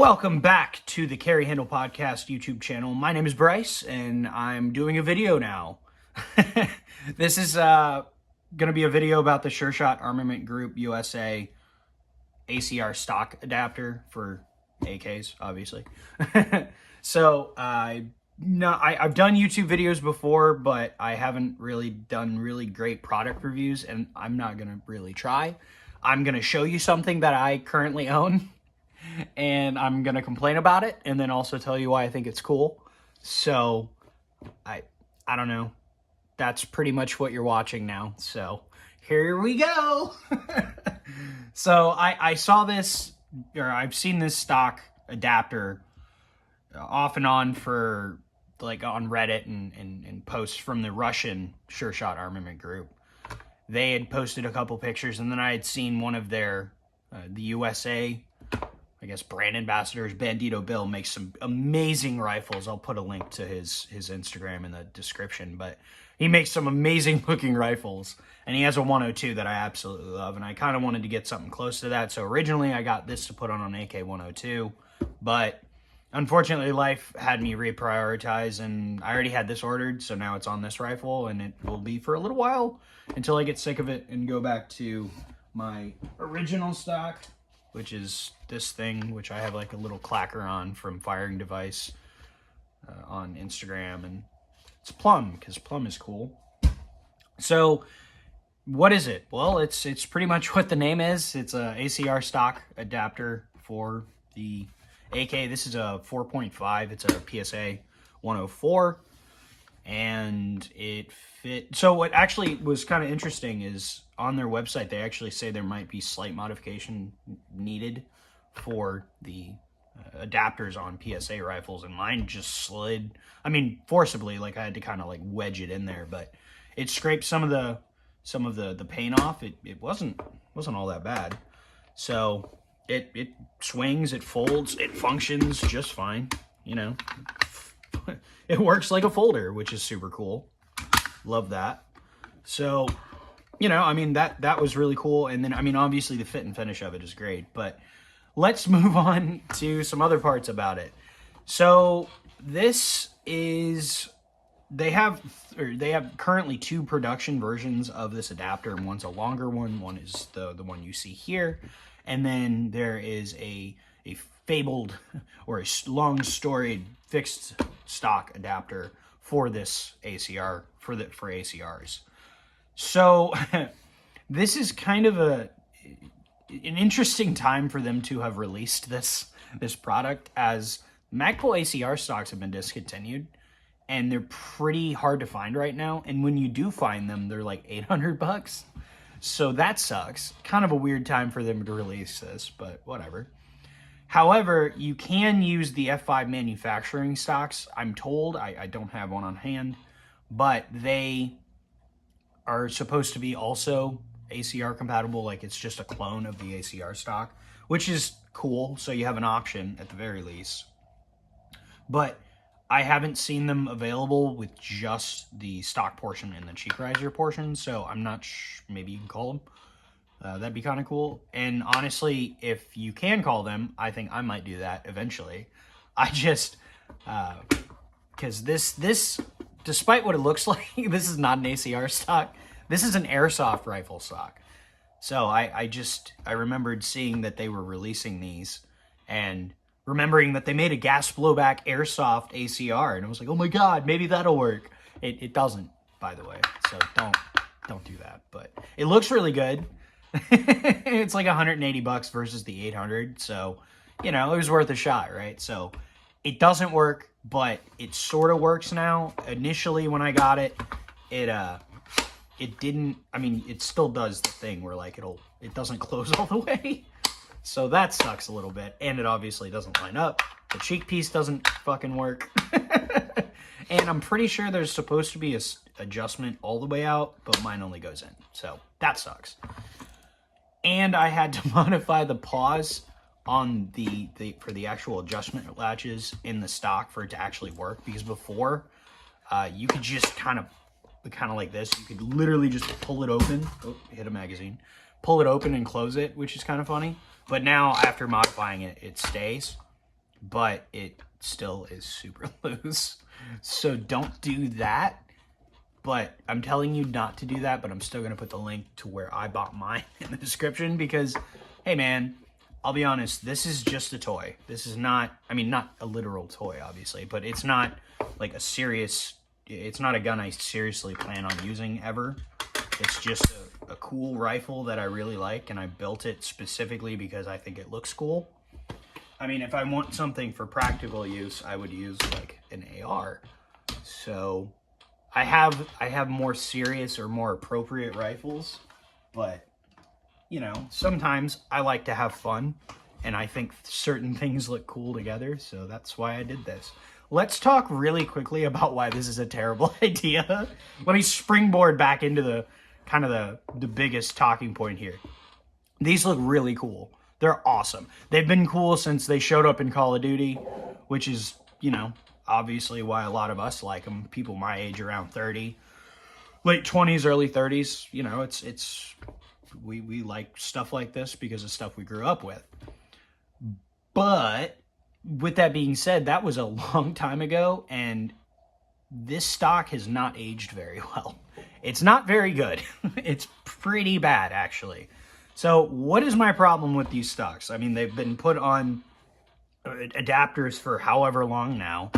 Welcome back to the Carry Handle Podcast YouTube channel. My name is Bryce, and I'm doing a video now. This is going to be a video about the Sureshot Armament Group USA ACR stock adapter for AKs, obviously. So I've done YouTube videos before, but I haven't really done really great product reviews, and I'm not going to really try. I'm going to show you something that I currently own, and I'm going to complain about it, and then also tell you why I think it's cool. So I don't know. That's pretty much what you're watching now. So here we go. So I saw this, or I've seen this stock adapter off and on for like on Reddit and posts from the Russian Sureshot Armament Group. They had posted a couple pictures, and then I had seen one of their, the USA, I guess, brand ambassadors, Bandito Bill, makes some amazing rifles. I'll put a link to his Instagram in the description, but he makes some amazing looking rifles, and he has a 102 that I absolutely love, and I kind of wanted to get something close to that. So originally I got this to put on an AK-102, but unfortunately life had me reprioritize, and I already had this ordered, so now it's on this rifle, and it will be for a little while until I get sick of it and go back to my original stock, which is this thing, which I have like a little clacker on from Firing Device on Instagram, and it's Plum, because Plum is cool. So what is it? Well, it's pretty much what the name is. It's a ACR stock adapter for the AK. This is a 4.5. It's a PSA 104, and it fit. So what actually was kind of interesting is on their website, they actually say there might be slight modification needed for the adapters on PSA rifles, and mine just slid. I mean, forcibly, like I had to kind of like wedge it in there, but it scraped some of the paint off. It wasn't all that bad. So it swings, it folds, it functions just fine. You know, it works like a folder, which is super cool. Love that. So, you know, I mean, that was really cool. And then, I mean, obviously the fit and finish of it is great, but let's move on to some other parts about it. So this is, they have currently two production versions of this adapter, and one's a longer one. One is the one you see here. And then there is a fabled or a long storied fixed stock adapter for this ACR, for ACRs. So this is kind of an interesting time for them to have released this product, as Magpul ACR stocks have been discontinued, and they're pretty hard to find right now. And when you do find them, they're like $800. So that sucks. Kind of a weird time for them to release this, but whatever. However, you can use the F5 manufacturing stocks, I'm told. I don't have one on hand, but they are supposed to be also ACR compatible. Like, it's just a clone of the ACR stock, which is cool. So you have an option at the very least. But I haven't seen them available with just the stock portion and the cheek riser portion, so I'm not maybe you can call them. That'd be kind of cool. And honestly, if you can call them, I think I might do that eventually. I just, because this, despite what it looks like, this is not an ACR stock. This is an airsoft rifle stock. So I remembered seeing that they were releasing these, and remembering that they made a gas blowback airsoft ACR, and I was like, oh my god, maybe that'll work. It doesn't, by the way, so don't do that. But it looks really good. It's like $180 versus the 800, so you know, it was worth a shot, right? So it doesn't work, but it sort of works now. Initially when I got it, it didn't. I mean, it still does the thing where like it doesn't close all the way. So that sucks a little bit, and it obviously doesn't line up. The cheek piece doesn't fucking work. And I'm pretty sure there's supposed to be a adjustment all the way out, but mine only goes in. So that sucks. And I had to modify the pause on for the actual adjustment latches in the stock for it to actually work, because before you could just kind of like this. You could literally just pull it open. Oh, hit a magazine. Pull it open and close it, which is kind of funny. But now, after modifying it, it stays. but it still is super loose. So don't do that. But I'm telling you not to do that, but I'm still going to put the link to where I bought mine in the description because, hey man, I'll be honest, this is just a toy. This is not, I mean, not a literal toy, obviously, but it's not like a serious, it's not a gun I seriously plan on using ever. It's just a cool rifle that I really like, and I built it specifically because I think it looks cool. I mean, if I want something for practical use, I would use like an AR. So I have more serious or more appropriate rifles, but you know, sometimes I like to have fun, and I think certain things look cool together, so that's why I did this. Let's talk really quickly about why this is a terrible idea. Let me springboard back into the kind of the biggest talking point here. These look really cool. They're awesome. They've been cool since they showed up in Call of Duty, which is, you know, obviously why a lot of us like them. People my age, around 30, late 20s, early 30s. You know, we like stuff like this because of stuff we grew up with. But with that being said, that was a long time ago, and this stock has not aged very well. It's not very good. It's pretty bad, actually. So what is my problem with these stocks? I mean, they've been put on adapters for however long now.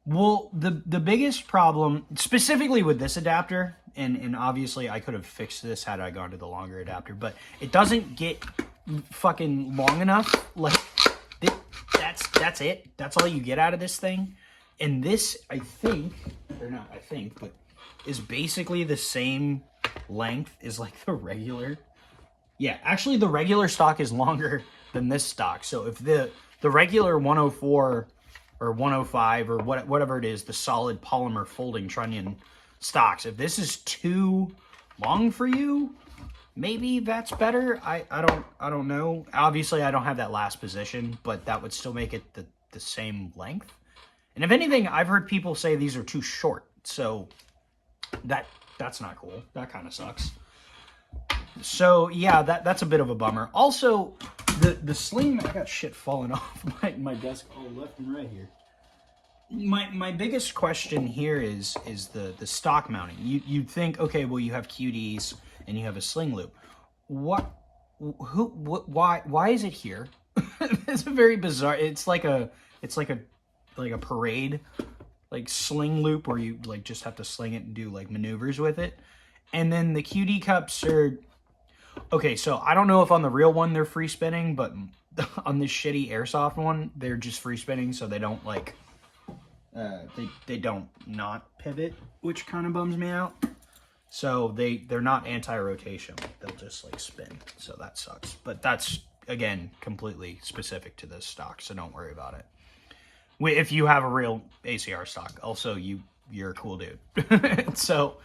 Well, the biggest problem, specifically with this adapter, and obviously I could have fixed this had I gone to the longer adapter, but it doesn't get fucking long enough. Like, that's it. That's all you get out of this thing. And this, I think, or not I think, but is basically the same length as like the regular. Yeah, actually the regular stock is longer than this stock. So if the regular 104 or 105 or whatever it is, the solid polymer folding trunnion stocks, if this is too long for you, maybe that's better. I don't know. Obviously I don't have that last position, but that would still make it the same length. And if anything, I've heard people say these are too short. So that's not cool. That kind of sucks. So yeah, that's a bit of a bummer. Also, the sling, I got shit falling off my desk all left and right here. My biggest question here is the stock mounting. You'd think, okay, well, you have QDs and you have a sling loop. Why is it here? It's a very bizarre. It's like a parade, like sling loop where you like just have to sling it and do like maneuvers with it. And then the QD cups are okay. So I don't know if on the real one they're free spinning, but on this shitty airsoft one, they're just free spinning, so they don't like they don't not pivot, which kind of bums me out. So they're not anti-rotation. They'll just like spin. So that sucks. But that's again completely specific to this stock, so don't worry about it. If you have a real ACR stock, also you're a cool dude. So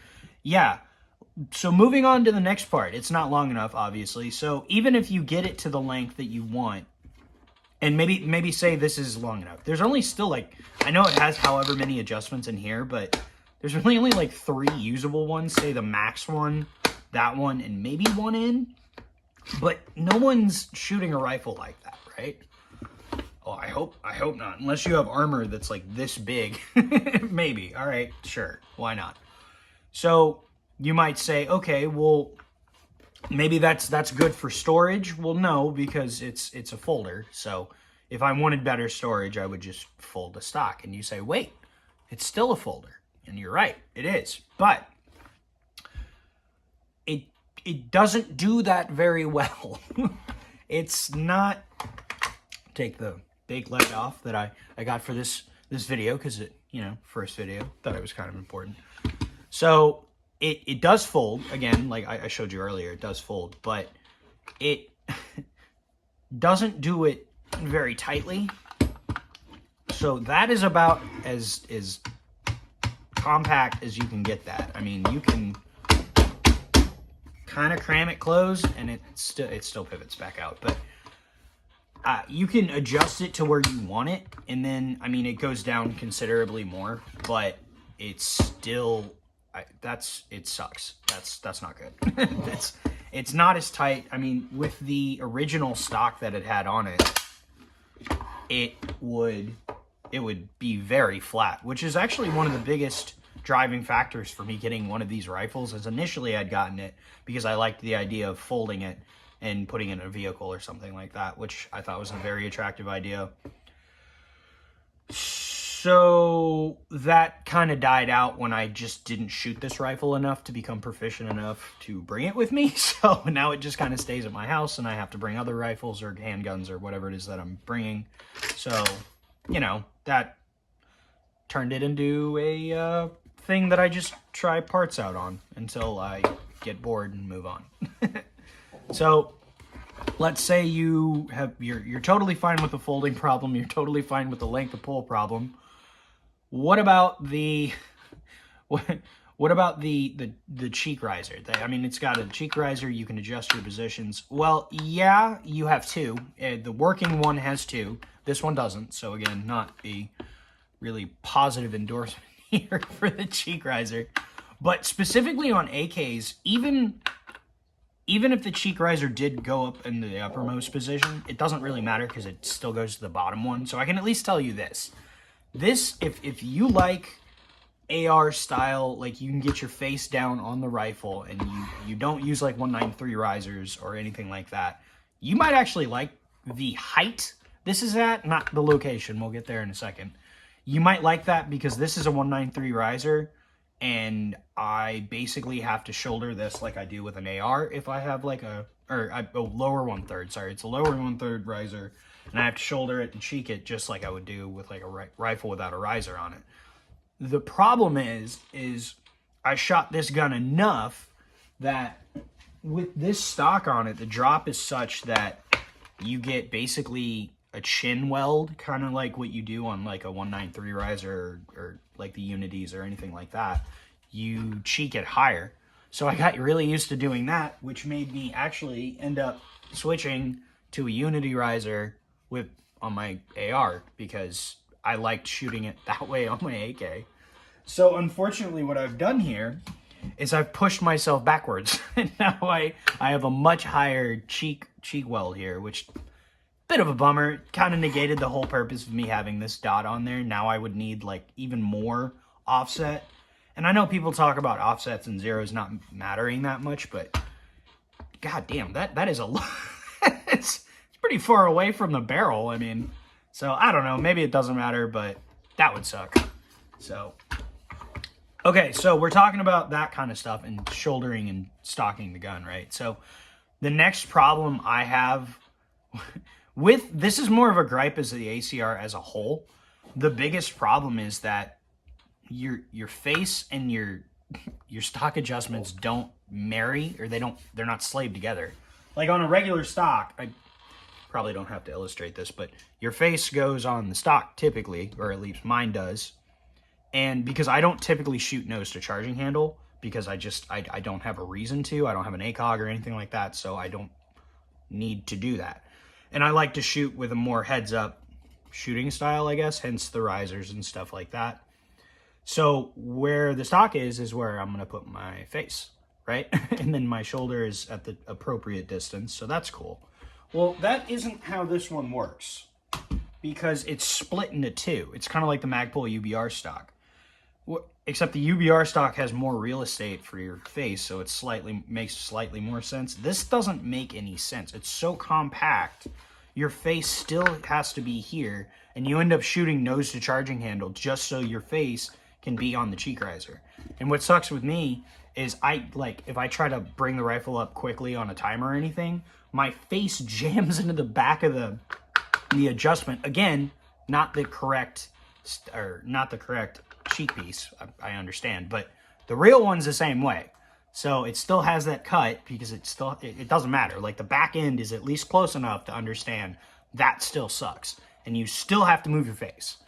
yeah. So moving on to the next part, it's not long enough, obviously. So even if you get it to the length that you want, and maybe say this is long enough, there's only still like, I know it has however many adjustments in here, but there's really only like 3 usable ones. Say the max one, that one, and maybe one in. But no one's shooting a rifle like that, right? Oh, I hope not. Unless you have armor that's like this big, maybe. All right, sure, why not? So you might say, okay, well, maybe that's good for storage. Well, no, because it's a folder. So if I wanted better storage, I would just fold the stock. And you say, wait, it's still a folder. And you're right, it is. But it doesn't do that very well. It's not. Take the big leg off that I got for this video because it, you know, first video, thought it was kind of important. So it does fold, again, like I showed you earlier, it does fold, but it doesn't do it very tightly. So that is about as compact as you can get that. I mean, you can kind of cram it closed and it still pivots back out, but you can adjust it to where you want it, and then, I mean, it goes down considerably more, but it's still, it sucks. That's not good. It's not as tight. I mean, with the original stock that it had on it, it would be very flat, which is actually one of the biggest driving factors for me getting one of these rifles. As initially I'd gotten it because I liked the idea of folding it and putting it in a vehicle or something like that, which I thought was a very attractive idea. So that kind of died out when I just didn't shoot this rifle enough to become proficient enough to bring it with me. So now it just kind of stays at my house and I have to bring other rifles or handguns or whatever it is that I'm bringing. So, you know, that turned it into a thing that I just try parts out on until I get bored and move on. So let's say you're totally fine with the folding problem, you're totally fine with the length of pull problem. What about the cheek riser? I mean, it's got a cheek riser, you can adjust your positions. Well, yeah, you have two. The working one has two. This one doesn't. So again, not a really positive endorsement here for the cheek riser. But specifically on AKs, even if the cheek riser did go up in the uppermost position, it doesn't really matter because it still goes to the bottom one. So I can at least tell you this. If you like AR style, like you can get your face down on the rifle and you don't use like 193 risers or anything like that, you might actually like the height this is at, not the location. We'll get there in a second. You might like that because this is a 193 riser and I basically have to shoulder this like I do with an AR if I have like a lower 1/3, sorry. It's a lower 1/3 riser and I have to shoulder it and cheek it just like I would do with like a rifle without a riser on it. The problem is I shot this gun enough that with this stock on it, the drop is such that you get basically a chin weld, kind of like what you do on like a 193 riser or like the Unities or anything like that. You cheek it higher. So I got really used to doing that, which made me actually end up switching to a Unity riser on my AR because I liked shooting it that way on my AK. So unfortunately what I've done here is I've pushed myself backwards. And now I have a much higher cheek weld here, which bit of a bummer. Kind of negated the whole purpose of me having this dot on there. Now I would need like even more offset. And I know people talk about offsets and zeros not mattering that much, but god damn, that is a lot. It's pretty far away from the barrel. I mean, so I don't know, maybe it doesn't matter, but that would suck. So okay, so we're talking about that kind of stuff and shouldering and stocking the gun, right? So the next problem I have with this is more of a gripe as the ACR as a whole. The biggest problem is that your face and your stock adjustments don't marry, or they're not slaved together. Like on a regular stock, I probably don't have to illustrate this, but your face goes on the stock typically, or at least mine does. And because I don't typically shoot nose to charging handle, because I don't have a reason to, I don't have an ACOG or anything like that, so I don't need to do that. And I like to shoot with a more heads up shooting style, I guess, hence the risers and stuff like that. So where the stock is where I'm gonna put my face, right? And then my shoulder is at the appropriate distance, so that's cool. Well, that isn't how this one works, because it's split into two. It's kind of like the Magpul UBR stock. Except the UBR stock has more real estate for your face, so it makes slightly more sense. This doesn't make any sense. It's so compact. Your face still has to be here, and you end up shooting nose to charging handle just so your face can be on the cheek riser. And what sucks with me is if I try to bring the rifle up quickly on a timer or anything, my face jams into the back of the adjustment. Again, not the correct cheek piece, I understand, but the real one's the same way. So it still has that cut because it doesn't matter. Like the back end is at least close enough to understand that still sucks, and you still have to move your face.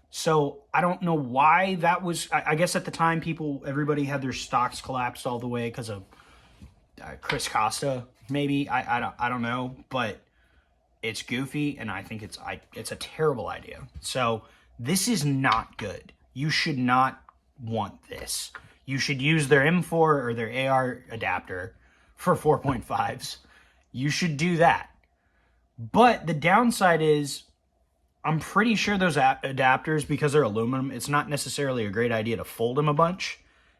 So I don't know why that was. I guess at the time everybody had their stocks collapsed all the way because of Chris Costa, maybe. I don't know, but it's goofy, and I think it's a terrible idea. So this is not good. You should not want this. You should use their M4 or their AR adapter for 4.5s. You should do that. But the downside is I'm pretty sure those adapters, because they're aluminum, it's not necessarily a great idea to fold them a bunch.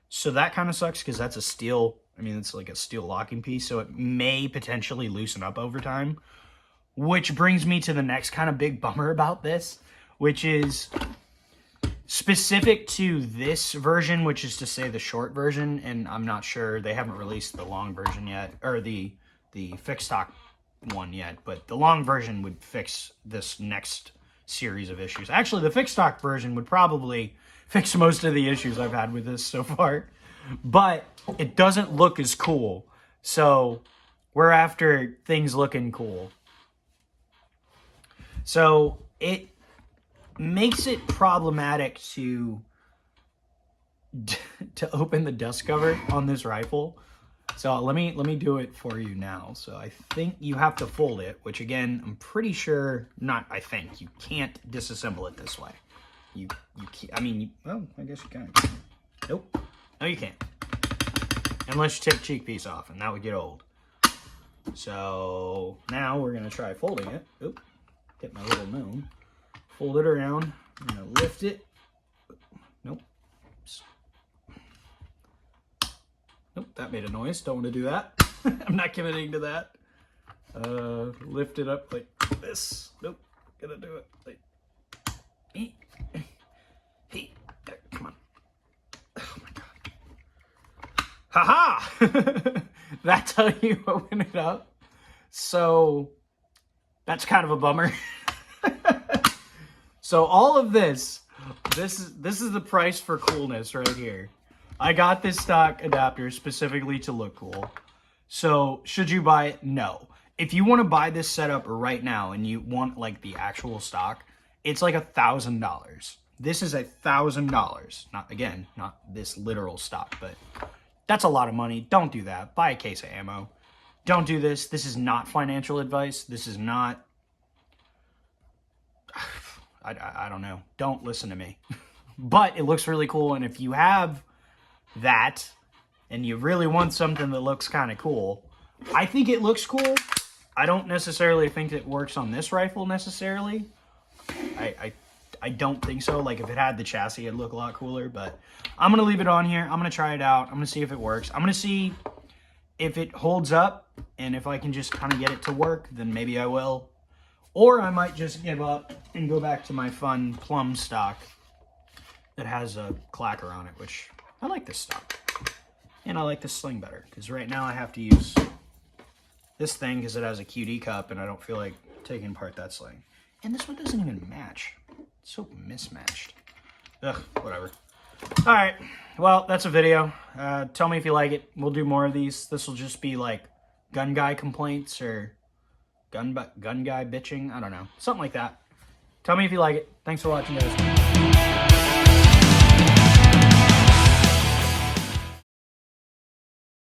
So that kind of sucks because that's a steel, I mean, it's like a steel locking piece, so it may potentially loosen up over time. Which brings me to the next kind of big bummer about this, which is specific to this version, which is to say the short version, and I'm not sure, they haven't released the long version yet, or the fixed stock one yet, but the long version would fix this next series of issues. Actually, the fixed stock version would probably fix most of the issues I've had with this so far, but it doesn't look as cool. So we're after things looking cool. So it makes it problematic to open the dust cover on this rifle. So let me do it for you now. So I think you have to fold it, which again, I'm pretty sure, not I think, you can't disassemble it this way. You can't, I mean, well, I guess you can. Nope. No, you can't. Unless you take the cheek piece off, and that would get old. So now we're going to try folding it. Oop, get my little gnome. Fold it around. I'm going to lift it. Nope. Nope, that made a noise. Don't want to do that. I'm not committing to that. Lift it up like this. Nope, gonna do it like. Hey, come on. Oh my god. Haha! That's how you open it up. So that's kind of a bummer. So all of this is the price for coolness right here. I got this stock adapter specifically to look cool. So should you buy it? No. If you want to buy this setup right now and you want like the actual stock, it's like $1,000. This is $1,000. Not this literal stock, but that's a lot of money. Don't do that. Buy a case of ammo. Don't do this. This is not financial advice. This is not, I don't know. Don't listen to me. But it looks really cool, and if you have that and you really want something that looks kind of cool, I think it looks cool. I don't necessarily think it works on this rifle necessarily. I don't think so. Like if it had the chassis, it'd look a lot cooler, but I'm going to leave it on here. I'm going to try it out. I'm going to see if it works. I'm going to see if it holds up, and if I can just kind of get it to work, then maybe I will. Or I might just give up and go back to my fun plum stock that has a clacker on it, which I like this stock. And I like this sling better, because right now I have to use this thing because it has a QD cup, and I don't feel like taking apart that sling. And this one doesn't even match. It's so mismatched. Ugh, whatever. All right, well, that's a video. Tell me if you like it. We'll do more of these. This will just be like gun guy complaints or gun guy bitching. I don't know. Something like that. Tell me if you like it. Thanks for watching, guys.